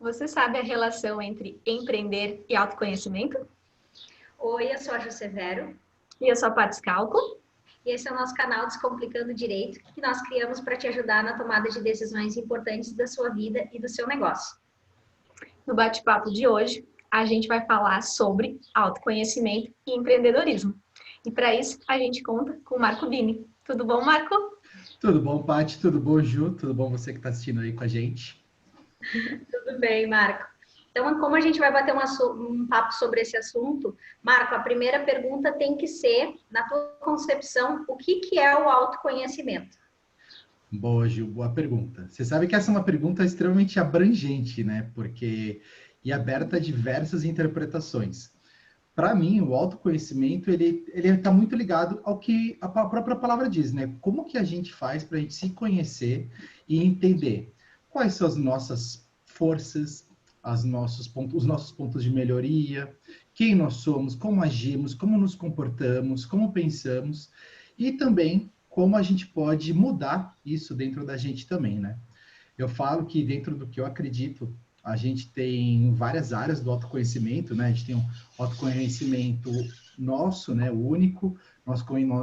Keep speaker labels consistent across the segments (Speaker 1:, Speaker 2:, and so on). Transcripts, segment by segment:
Speaker 1: Você sabe a relação entre empreender e autoconhecimento?
Speaker 2: Oi, eu sou a Ju Severo.
Speaker 1: E eu sou a Paty Scalco.
Speaker 2: E esse é o nosso canal Descomplicando Direito, que nós criamos para te ajudar na tomada de decisões importantes da sua vida e do seu negócio.
Speaker 1: No bate-papo de hoje, a gente vai falar sobre autoconhecimento e empreendedorismo. E para isso, a gente conta com o Marco Bini. Tudo bom, Marco?
Speaker 3: Tudo bom, Paty? Tudo bom, Ju? Tudo bom você que está assistindo aí com a gente?
Speaker 2: Tudo bem, Marco. Então, como a gente vai bater um papo sobre esse assunto, Marco, a primeira pergunta tem que ser, na tua concepção, o que é o autoconhecimento?
Speaker 3: Boa, Ju, boa pergunta. Você sabe que essa é uma pergunta extremamente abrangente, né? E aberta a diversas interpretações. Para mim, o autoconhecimento, ele está muito ligado ao que a própria palavra diz, né? Como que a gente faz para a gente se conhecer e entender quais são as nossas forças, os nossos pontos de melhoria, quem nós somos, como agimos, como nos comportamos, como pensamos, e também como a gente pode mudar isso dentro da gente também, né? Eu falo que dentro do que eu acredito, a gente tem várias áreas do autoconhecimento, né? A gente tem um autoconhecimento nosso, né? O único.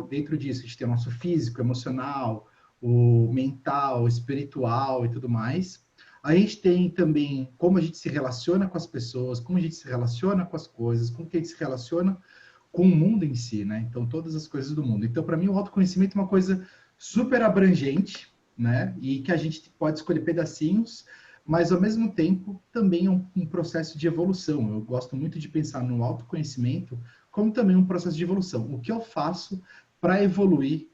Speaker 3: Dentro disso, a gente tem o nosso físico, emocional, o mental, o espiritual e tudo mais. A gente tem também como a gente se relaciona com as pessoas, como a gente se relaciona com as coisas, como que a gente se relaciona com o mundo em si, né? Então, todas as coisas do mundo. Então, para mim, o autoconhecimento é uma coisa super abrangente, né? E que a gente pode escolher pedacinhos, mas, ao mesmo tempo, também é um processo de evolução. Eu gosto muito de pensar no autoconhecimento como também um processo de evolução. O que eu faço para evoluir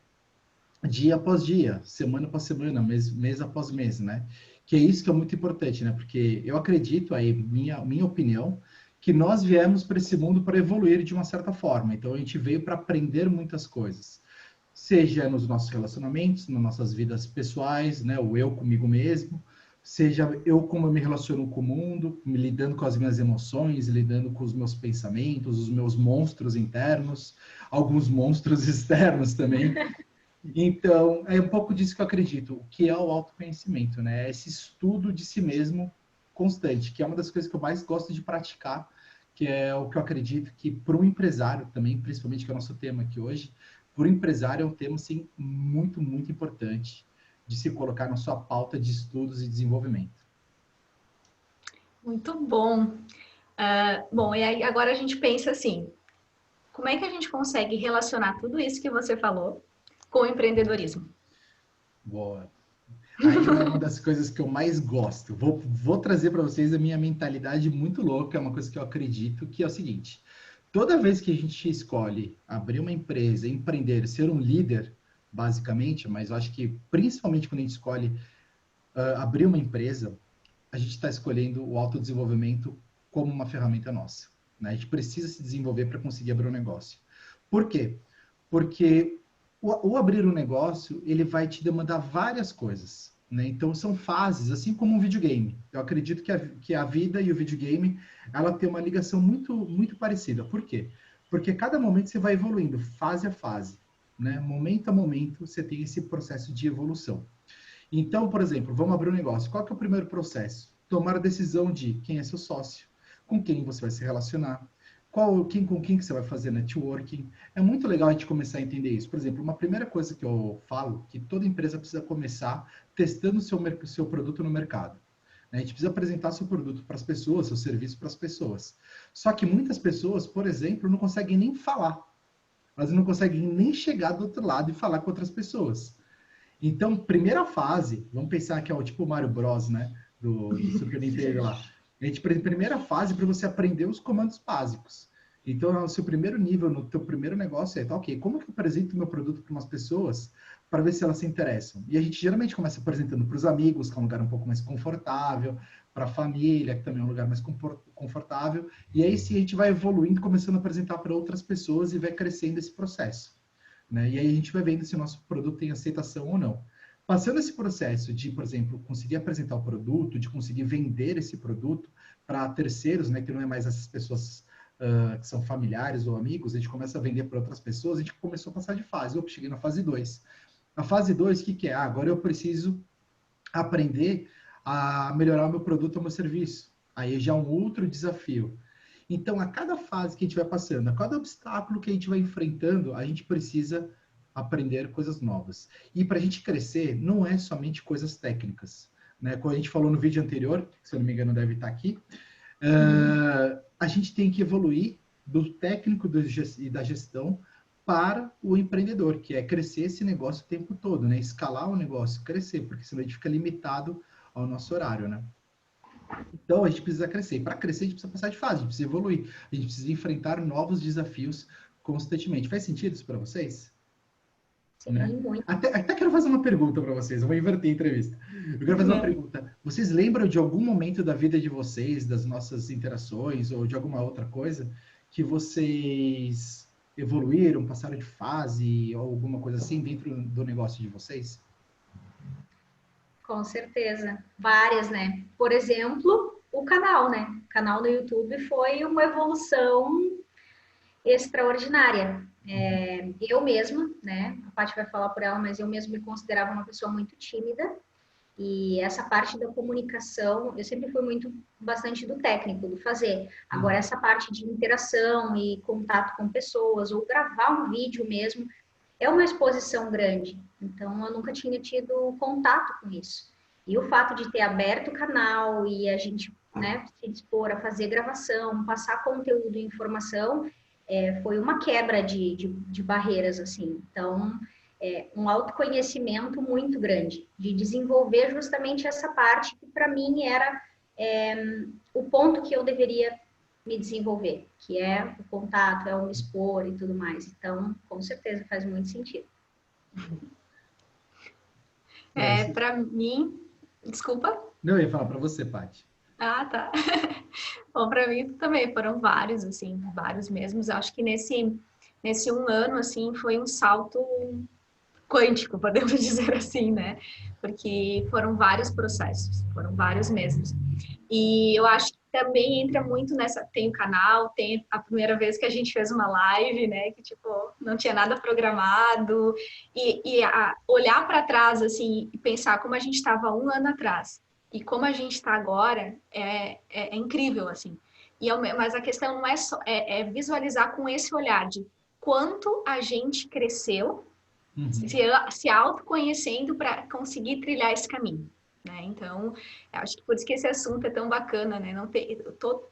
Speaker 3: dia após dia, semana após semana, mês após mês, né? Que é isso que é muito importante, né? Porque eu acredito, aí, minha opinião, que nós viemos para esse mundo para evoluir de uma certa forma. Então, a gente veio para aprender muitas coisas. Seja nos nossos relacionamentos, nas nossas vidas pessoais, né? O eu comigo mesmo. Seja eu como eu me relaciono com o mundo, me lidando com as minhas emoções, lidando com os meus pensamentos, os meus monstros internos, alguns monstros externos também. Então, é um pouco disso que eu acredito, o que é o autoconhecimento, né? Esse estudo de si mesmo constante, que é uma das coisas que eu mais gosto de praticar, que é o que eu acredito que para um empresário também, principalmente que é o nosso tema aqui hoje, para o empresário é um tema, assim, muito, muito importante de se colocar na sua pauta de estudos e desenvolvimento.
Speaker 1: Muito bom. Bom, e aí agora a gente pensa assim, como é que a gente consegue relacionar tudo isso que você falou com o empreendedorismo?
Speaker 3: Boa. Aí vai uma das coisas que eu mais gosto. Vou trazer para vocês a minha mentalidade muito louca, é uma coisa que eu acredito, que é o seguinte: toda vez que a gente escolhe abrir uma empresa, empreender, ser um líder, basicamente, mas eu acho que principalmente quando a gente escolhe abrir uma empresa, a gente está escolhendo o autodesenvolvimento como uma ferramenta nossa, né? A gente precisa se desenvolver para conseguir abrir um negócio. Por quê? Porque o abrir um negócio, ele vai te demandar várias coisas, né? Então, são fases, assim como um videogame. Eu acredito que a vida e o videogame, ela tem uma ligação muito, muito parecida. Por quê? Porque cada momento você vai evoluindo, fase a fase, né? Momento a momento, você tem esse processo de evolução. Então, por exemplo, vamos abrir um negócio. Qual que é o primeiro processo? Tomar a decisão de quem é seu sócio, com quem você vai se relacionar, com quem que você vai fazer networking. É muito legal a gente começar a entender isso. Por exemplo, uma primeira coisa que eu falo, que toda empresa precisa começar testando o seu produto no mercado. A gente precisa apresentar seu produto para as pessoas, seu serviço para as pessoas. Só que muitas pessoas, por exemplo, não conseguem nem falar. Elas não conseguem nem chegar do outro lado e falar com outras pessoas. Então, primeira fase, vamos pensar que é o tipo Mario Bros, né? Do Super Nintendo lá. A gente, primeira fase para você aprender os comandos básicos. Então, o seu primeiro nível, no teu primeiro negócio é, tá, ok, como que eu apresento o meu produto para umas pessoas para ver se elas se interessam? E a gente geralmente começa apresentando para os amigos, que é um lugar um pouco mais confortável, para a família, que também é um lugar mais confortável. E aí, sim, a gente vai evoluindo, começando a apresentar para outras pessoas e vai crescendo esse processo, né? E aí a gente vai vendo se o nosso produto tem aceitação ou não. Passando esse processo de, por exemplo, conseguir apresentar o produto, de conseguir vender esse produto para terceiros, né, que não é mais essas pessoas que são familiares ou amigos, a gente começa a vender para outras pessoas, a gente começou a passar de fase. Eu cheguei na fase 2. A fase 2, o que que é? Agora eu preciso aprender a melhorar o meu produto ou meu serviço. Aí já é um outro desafio. Então, a cada fase que a gente vai passando, a cada obstáculo que a gente vai enfrentando, a gente precisa aprender coisas novas. E para a gente crescer, não é somente coisas técnicas, né? Como a gente falou no vídeo anterior, que se eu não me engano deve estar aqui, a gente tem que evoluir do técnico e da gestão para o empreendedor, que é crescer esse negócio o tempo todo, né? Escalar o negócio, crescer, porque senão a gente fica limitado ao nosso horário, né? Então, a gente precisa crescer. Para crescer, a gente precisa passar de fase, a gente precisa evoluir. A gente precisa enfrentar novos desafios constantemente. Faz sentido isso para vocês?
Speaker 2: Sim,
Speaker 3: Né?
Speaker 2: muito.
Speaker 3: Até quero fazer uma pergunta para vocês. Eu vou inverter a entrevista. Eu quero fazer uma pergunta. Vocês lembram de algum momento da vida de vocês, das nossas interações, ou de alguma outra coisa, que vocês evoluíram, passaram de fase, ou alguma coisa assim, dentro do negócio de vocês?
Speaker 2: Com certeza. Várias, né? Por exemplo, o canal, né? O canal no YouTube foi uma evolução extraordinária. Eu mesma, né? A Paty vai falar por ela, mas eu mesma me considerava uma pessoa muito tímida. E essa parte da comunicação, eu sempre fui bastante do técnico, do fazer. Agora, essa parte de interação e contato com pessoas, ou gravar um vídeo mesmo, é uma exposição grande. Então, eu nunca tinha tido contato com isso. E o fato de ter aberto o canal e a gente, né, se dispor a fazer gravação, passar conteúdo e informação, foi uma quebra de barreiras, assim. Então, um autoconhecimento muito grande, de desenvolver justamente essa parte que, para mim, era o ponto que eu deveria me desenvolver, que é o contato, é o me expor e tudo mais. Então, com certeza, faz muito sentido.
Speaker 1: Para mim, desculpa.
Speaker 3: Não, eu ia falar para você, Paty.
Speaker 1: Ah, tá. Bom, para mim também foram vários, assim, vários mesmos. Acho que nesse um ano, assim, foi um salto quântico, podemos dizer assim, né? Porque foram vários processos, foram vários mesmos. E eu acho que também entra muito nessa, tem o canal, tem a primeira vez que a gente fez uma live, né, que tipo, não tinha nada programado, olhar para trás, assim, e pensar como a gente estava um ano atrás e como a gente está agora, é incrível, assim. Mas a questão não é só, visualizar com esse olhar de quanto a gente cresceu, se autoconhecendo para conseguir trilhar esse caminho. Né? Então, acho que por isso que esse assunto é tão bacana, né?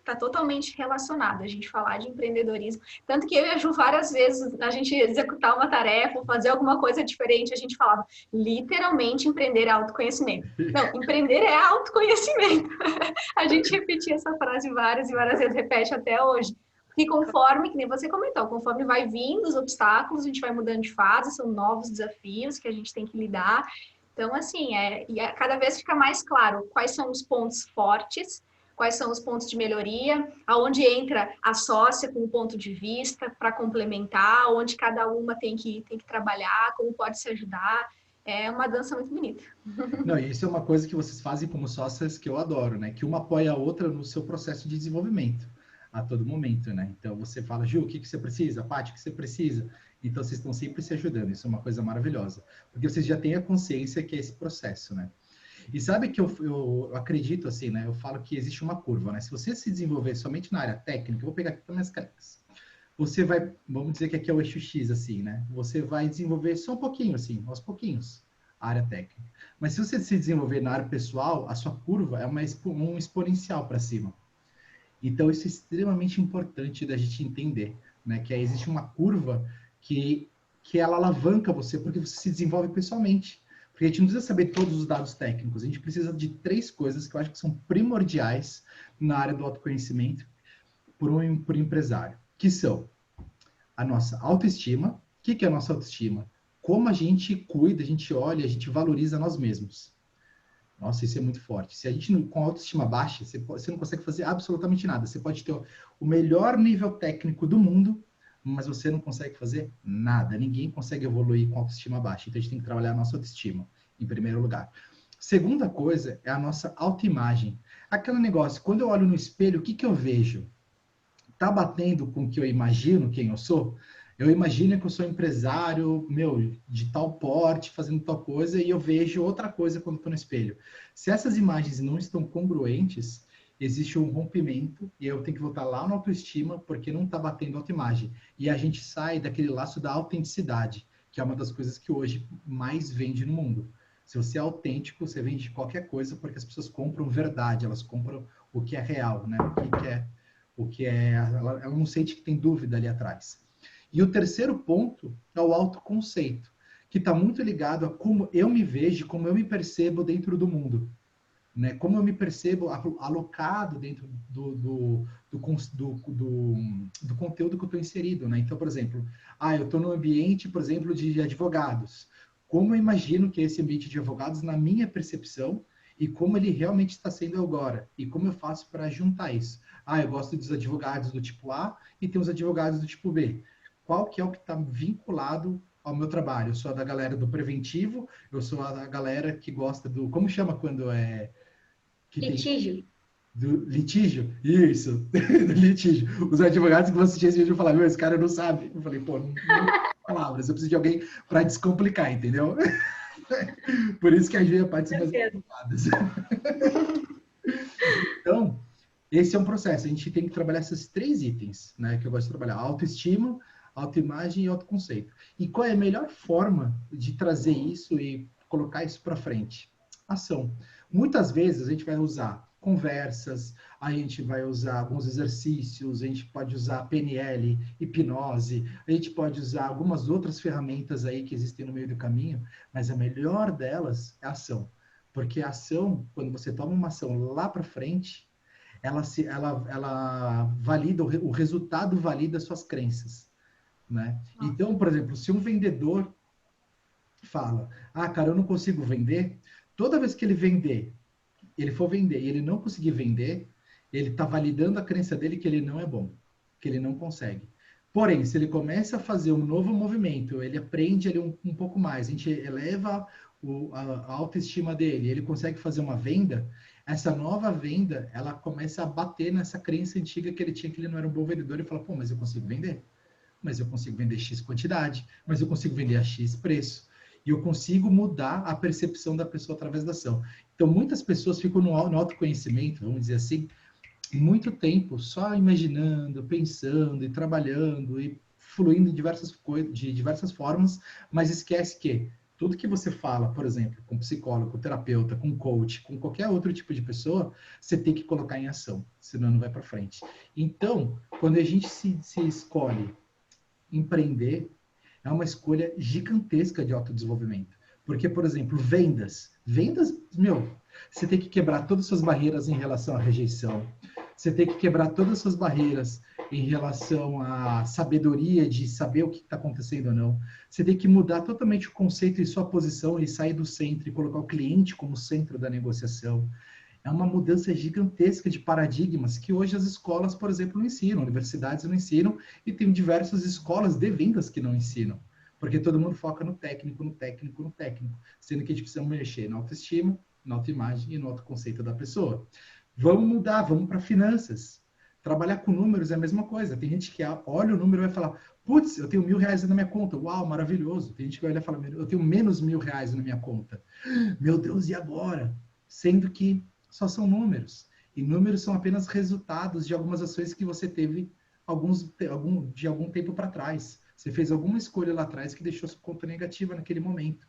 Speaker 1: Tá totalmente relacionado a gente falar de empreendedorismo. Tanto que eu e a Ju, várias vezes, a gente executar uma tarefa, fazer alguma coisa diferente, a gente falava, literalmente, empreender é autoconhecimento. Não, empreender é autoconhecimento. A gente repetia essa frase várias e várias vezes, repete até hoje. Porque conforme, que nem você comentou, conforme vai vindo os obstáculos, a gente vai mudando de fase, são novos desafios que a gente tem que lidar. Então, assim, cada vez fica mais claro quais são os pontos fortes, quais são os pontos de melhoria, aonde entra a sócia com o ponto de vista para complementar, onde cada uma tem que trabalhar, como pode se ajudar. É uma dança muito bonita.
Speaker 3: Não, e isso é uma coisa que vocês fazem como sócias que eu adoro, né? Que uma apoia a outra no seu processo de desenvolvimento a todo momento, né? Então você fala, Ju, o que você precisa? Paty, o que você precisa? Então vocês estão sempre se ajudando, isso é uma coisa maravilhosa, porque vocês já têm a consciência que é esse processo, né? E sabe que eu acredito assim, né? Eu falo que existe uma curva, né? Se você se desenvolver somente na área técnica, eu vou pegar aqui para minhas canecas. Você vai, vamos dizer que aqui é o eixo X, assim, né? Você vai desenvolver só um pouquinho, assim, aos pouquinhos, a área técnica. Mas se você se desenvolver na área pessoal, a sua curva é um exponencial para cima. Então, isso é extremamente importante da gente entender, né? Que existe uma curva que ela alavanca você, porque você se desenvolve pessoalmente. Porque a gente não precisa saber todos os dados técnicos, a gente precisa de 3 coisas que eu acho que são primordiais na área do autoconhecimento por um empresário, que são a nossa autoestima. O que é a nossa autoestima? Como a gente cuida, a gente olha, a gente valoriza nós mesmos. Nossa, isso é muito forte. Se a gente com autoestima baixa, você não consegue fazer absolutamente nada. Você pode ter o melhor nível técnico do mundo, mas você não consegue fazer nada. Ninguém consegue evoluir com autoestima baixa. Então, a gente tem que trabalhar a nossa autoestima, em primeiro lugar. Segunda coisa é a nossa autoimagem. Aquele negócio, quando eu olho no espelho, o que eu vejo? Tá batendo com o que eu imagino, quem eu sou? Eu imagino que eu sou empresário, de tal porte, fazendo tal coisa, e eu vejo outra coisa quando estou no espelho. Se essas imagens não estão congruentes, existe um rompimento e eu tenho que voltar lá na autoestima porque não está batendo autoimagem. E a gente sai daquele laço da autenticidade, que é uma das coisas que hoje mais vende no mundo. Se você é autêntico, você vende qualquer coisa porque as pessoas compram verdade, elas compram o que é real, né? Ela não sente que tem dúvida ali atrás. E o terceiro ponto é o autoconceito, que está muito ligado a como eu me vejo, como eu me percebo dentro do mundo. Né? Como eu me percebo alocado dentro do conteúdo que eu estou inserido. Né? Então, por exemplo, eu estou no ambiente, por exemplo, de advogados. Como eu imagino que é esse ambiente de advogados, na minha percepção, e como ele realmente está sendo agora, e como eu faço para juntar isso. Eu gosto dos advogados do tipo A e tem os advogados do tipo B. Qual que é o que está vinculado ao meu trabalho? Eu sou da galera do preventivo, eu sou a galera que gosta do... Como chama quando é... Que
Speaker 2: litígio.
Speaker 3: Tem, do litígio? Isso, do litígio. Os advogados que vão assistir esse vídeo falaram, esse cara não sabe. Eu falei, pô, não tem palavras, eu preciso de alguém para descomplicar, entendeu? Por isso que a Ju é a parte mais complicadas. Então, esse é um processo. A gente tem que trabalhar esses 3 itens, né? Que eu gosto de trabalhar: autoestima, autoimagem e autoconceito. E qual é a melhor forma de trazer isso e colocar isso para frente? Ação. Muitas vezes a gente vai usar conversas, a gente vai usar alguns exercícios, a gente pode usar PNL, hipnose, a gente pode usar algumas outras ferramentas aí que existem no meio do caminho, mas a melhor delas é a ação. Porque a ação, quando você toma uma ação lá para frente, ela valida, o resultado valida as suas crenças, né? Então, por exemplo, se um vendedor fala, cara, eu não consigo vender, toda vez que ele for vender e ele não conseguir vender, ele está validando a crença dele que ele não é bom, que ele não consegue. Porém, se ele começa a fazer um novo movimento, ele aprende ali um pouco mais, a gente eleva a autoestima dele, ele consegue fazer uma venda, essa nova venda, ela começa a bater nessa crença antiga que ele tinha, que ele não era um bom vendedor, e fala, pô, mas eu consigo vender? Mas eu consigo vender X quantidade, mas eu consigo vender a X preço. E eu consigo mudar a percepção da pessoa através da ação. Então, muitas pessoas ficam no autoconhecimento, vamos dizer assim, muito tempo só imaginando, pensando e trabalhando e fluindo de diversas formas, mas esquece que tudo que você fala, por exemplo, com psicólogo, com terapeuta, com coach, com qualquer outro tipo de pessoa, você tem que colocar em ação, senão não vai para frente. Então, quando a gente se escolhe empreender, é uma escolha gigantesca de autodesenvolvimento. Porque, por exemplo, vendas, você tem que quebrar todas as suas barreiras em relação à rejeição, você tem que quebrar todas as suas barreiras em relação à sabedoria de saber o que está acontecendo ou não. Você tem que mudar totalmente o conceito e sua posição e sair do centro e colocar o cliente como centro da negociação. É uma mudança gigantesca de paradigmas que hoje as escolas, por exemplo, não ensinam, universidades não ensinam, e tem diversas escolas de vendas que não ensinam. Porque todo mundo foca no técnico, no técnico, no técnico, sendo que a gente precisa mexer na autoestima, na autoimagem e no autoconceito da pessoa. Vamos mudar, vamos para finanças. Trabalhar com números é a mesma coisa. Tem gente que olha o número e vai falar, putz, eu tenho R$1.000 na minha conta. Uau, maravilhoso. Tem gente que olha e fala, eu tenho menos R$1.000 na minha conta. Meu Deus, e agora? Sendo que só são números. E números são apenas resultados de algumas ações que você teve de algum tempo para trás. Você fez alguma escolha lá atrás que deixou sua conta negativa naquele momento.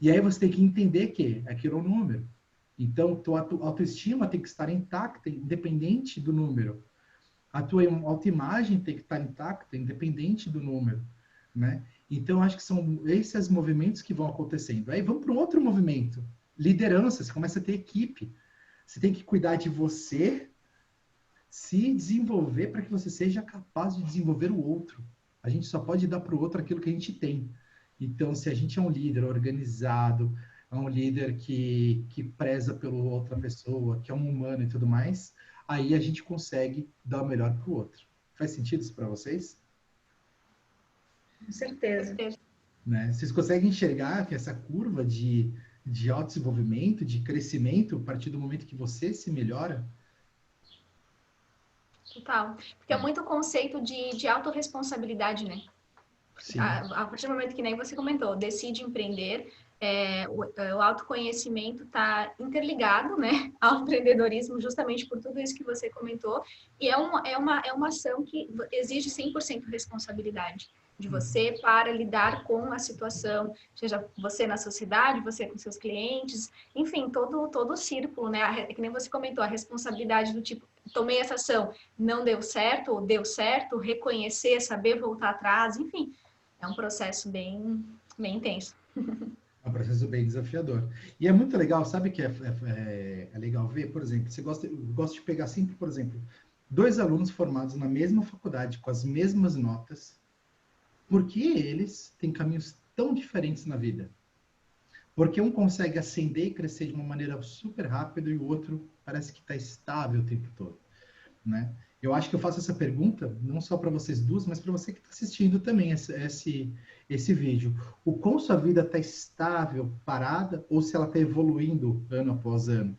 Speaker 3: E aí você tem que entender que aquilo é um número. Então, tua autoestima tem que estar intacta, independente do número. A tua autoimagem tem que estar intacta, independente do número, né? Então, acho que são esses movimentos que vão acontecendo. Aí vamos para um outro movimento. Liderança, você começa a ter equipe. Você tem que cuidar de você, se desenvolver para que você seja capaz de desenvolver o outro. A gente só pode dar para o outro aquilo que a gente tem. Então, se a gente é um líder organizado, é um líder que preza pela outra pessoa, que é um humano e tudo mais, aí a gente consegue dar o melhor para o outro. Faz sentido isso para vocês?
Speaker 2: Com certeza.
Speaker 3: Né? Vocês conseguem enxergar que essa curva de autodesenvolvimento, de crescimento, a partir do momento que você se melhora?
Speaker 1: Total. Porque é muito conceito de autorresponsabilidade, né?
Speaker 3: Sim.
Speaker 1: A partir do momento que nem você comentou, decide empreender, o autoconhecimento está interligado, né, ao empreendedorismo, justamente por tudo isso que você comentou, e é uma ação que exige 100% responsabilidade de você para lidar com a situação, seja você na sociedade, você com seus clientes, enfim, todo o círculo, né, que nem você comentou, a responsabilidade do tipo, tomei essa ação, não deu certo, ou deu certo, reconhecer, saber voltar atrás, enfim, é um processo bem intenso.
Speaker 3: É um processo bem desafiador. E é muito legal, sabe que é legal ver, por exemplo, eu gosto de pegar sempre, por exemplo, dois alunos formados na mesma faculdade, com as mesmas notas, porque eles têm caminhos tão diferentes na vida? Porque um consegue ascender e crescer de uma maneira super rápida e o outro parece que está estável o tempo todo, né? Eu acho que eu faço essa pergunta não só para vocês duas, mas para você que está assistindo também esse vídeo. O quão sua vida está estável, parada, ou se ela está evoluindo ano após ano,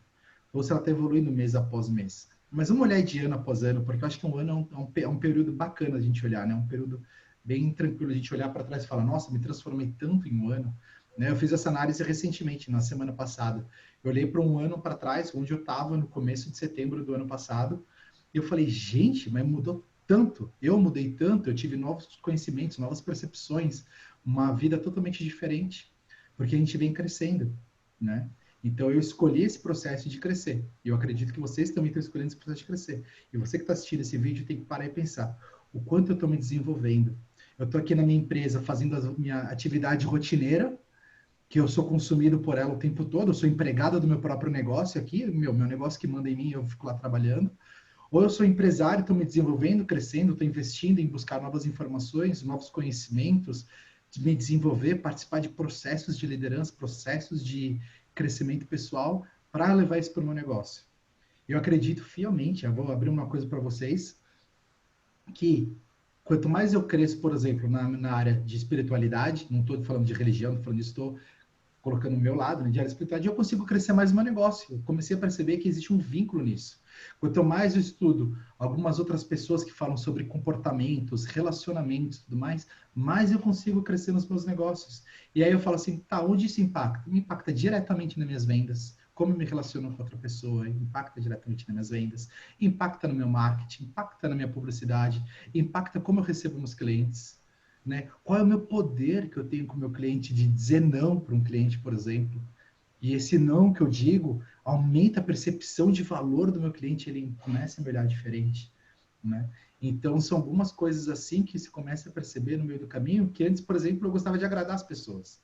Speaker 3: ou se ela está evoluindo mês após mês. Mas vamos olhar de ano após ano, porque eu acho que um ano é um período bacana a gente olhar, né? Um período bem tranquilo a gente olhar para trás e falar, nossa, me transformei tanto em um ano. Né? Eu fiz essa análise recentemente, na semana passada. Eu olhei para um ano para trás, onde eu estava no começo de setembro do ano passado, e eu falei, gente, mas mudou tanto. Eu mudei tanto, eu tive novos conhecimentos, novas percepções, uma vida totalmente diferente, porque a gente vem crescendo, né? Então, eu escolhi esse processo de crescer. E eu acredito que vocês também estão escolhendo esse processo de crescer. E você que está assistindo esse vídeo tem que parar e pensar, o quanto eu estou me desenvolvendo. Eu estou aqui na minha empresa fazendo a minha atividade rotineira, que eu sou consumido por ela o tempo todo, eu sou empregado do meu próprio negócio aqui, meu negócio que manda em mim, eu fico lá trabalhando. Ou eu sou empresário, estou me desenvolvendo, crescendo, estou investindo em buscar novas informações, novos conhecimentos, de me desenvolver, participar de processos de liderança, processos de crescimento pessoal, para levar isso para o meu negócio. Eu acredito fielmente, eu vou abrir uma coisa para vocês, que quanto mais eu cresço, por exemplo, na área de espiritualidade, não estou falando de religião, estou falando disso, estou colocando o meu lado, né, de área de espiritualidade, eu consigo crescer mais no meu negócio. Eu comecei a perceber que existe um vínculo nisso. Quanto mais eu estudo algumas outras pessoas que falam sobre comportamentos, relacionamentos e tudo mais eu consigo crescer nos meus negócios. E aí eu falo assim, tá, onde isso impacta? Me impacta diretamente nas minhas vendas, como eu me relaciono com outra pessoa, impacta diretamente nas minhas vendas, impacta no meu marketing, impacta na minha publicidade, impacta como eu recebo meus clientes. Né? Qual é o meu poder que eu tenho com o meu cliente de dizer não para um cliente, por exemplo? E esse não que eu digo aumenta a percepção de valor do meu cliente, ele começa a me olhar diferente, né? Então, são algumas coisas assim que se começa a perceber no meio do caminho, que antes, por exemplo, eu gostava de agradar as pessoas.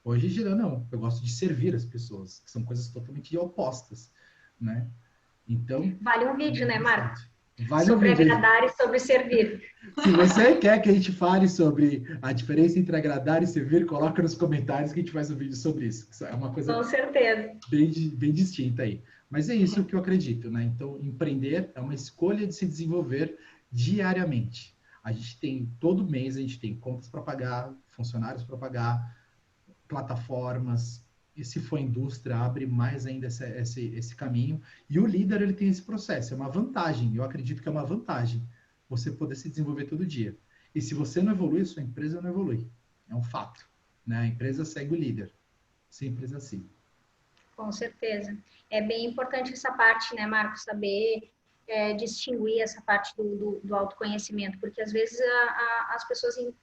Speaker 3: Hoje, já não, eu gosto de servir as pessoas, que são coisas totalmente opostas, né? Então...
Speaker 2: Vale um vídeo, né, Marco?
Speaker 3: Vale
Speaker 2: sobre
Speaker 3: um vídeo.
Speaker 2: agradar e sobre servir.
Speaker 3: Se você quer que a gente fale sobre a diferença entre agradar e servir, coloca nos comentários que a gente faz um vídeo sobre isso. Isso é uma coisa
Speaker 2: com certeza
Speaker 3: bem distinta aí. Mas é isso que eu acredito, né? Então, empreender é uma escolha de se desenvolver diariamente. A gente tem, todo mês, a gente tem contas para pagar, funcionários para pagar, plataformas, e se for indústria, abre mais ainda esse caminho. E o líder, ele tem esse processo, é uma vantagem, eu acredito que é uma vantagem, você poder se desenvolver todo dia. E se você não evolui, sua empresa não evolui. É um fato, né? A empresa segue o líder. Simples assim.
Speaker 2: Com certeza. É bem importante essa parte, né, Marcos, saber distinguir essa parte do autoconhecimento, porque às vezes as pessoas eu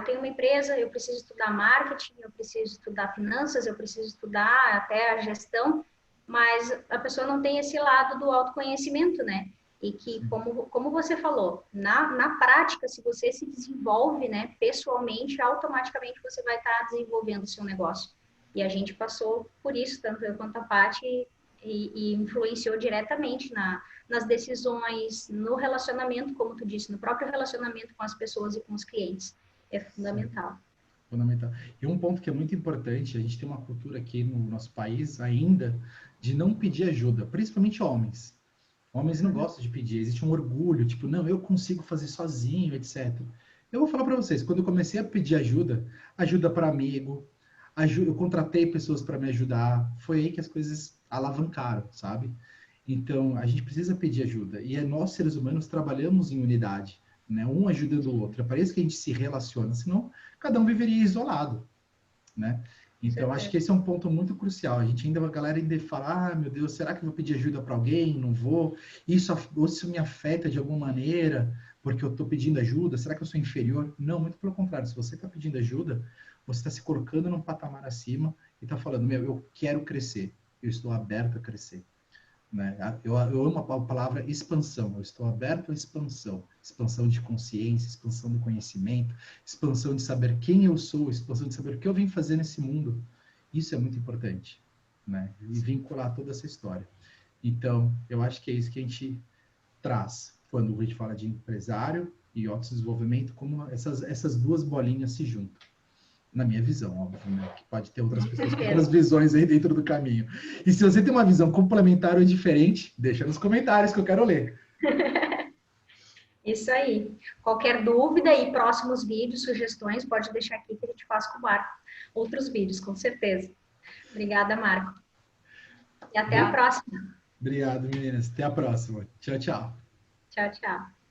Speaker 2: tenho uma empresa, eu preciso estudar marketing, eu preciso estudar finanças, eu preciso estudar até a gestão, mas a pessoa não tem esse lado do autoconhecimento, né? E que, como você falou, na prática, se você se desenvolve, né, pessoalmente, automaticamente você vai estar desenvolvendo o seu negócio. E a gente passou por isso, tanto eu quanto a Paty, e influenciou diretamente nas decisões, no relacionamento, como tu disse, no próprio relacionamento com as pessoas e com os clientes. É fundamental.
Speaker 3: Fundamental. E um ponto que é muito importante, a gente tem uma cultura aqui no nosso país ainda de não pedir ajuda, principalmente homens. Homens não gostam de pedir, existe um orgulho, tipo, não, eu consigo fazer sozinho, etc. Eu vou falar para vocês, quando eu comecei a pedir ajuda para amigo, eu contratei pessoas para me ajudar, foi aí que as coisas alavancaram, sabe? Então, a gente precisa pedir ajuda. E nós, seres humanos, trabalhamos em unidade, né? Um ajudando o outro. É para isso que a gente se relaciona, senão cada um viveria isolado, né? Então, acho que esse é um ponto muito crucial. A galera ainda fala, ah, meu Deus, será que eu vou pedir ajuda para alguém? Não vou? Isso me afeta de alguma maneira, porque eu estou pedindo ajuda? Será que eu sou inferior? Não, muito pelo contrário. Se você está pedindo ajuda, você está se colocando num patamar acima e está falando, meu, eu quero crescer, eu estou aberto a crescer. Né? Eu amo a palavra expansão, eu estou aberto à expansão, expansão de consciência, expansão do conhecimento, expansão de saber quem eu sou, expansão de saber o que eu vim fazer nesse mundo. Isso é muito importante, né? E vincular toda essa história. Então, eu acho que é isso que a gente traz quando a gente fala de empresário e autodesenvolvimento, como essas duas bolinhas se juntam. Na minha visão, óbvio, né? Que pode ter outras pessoas com outras visões aí dentro do caminho. E se você tem uma visão complementar ou diferente, deixa nos comentários que eu quero ler.
Speaker 2: Isso aí. Qualquer dúvida e próximos vídeos, sugestões, pode deixar aqui que a gente faz com o Marco. Outros vídeos, com certeza. Obrigada, Marco. E até a próxima.
Speaker 3: Obrigado, meninas. Até a próxima. Tchau, tchau.
Speaker 2: Tchau, tchau.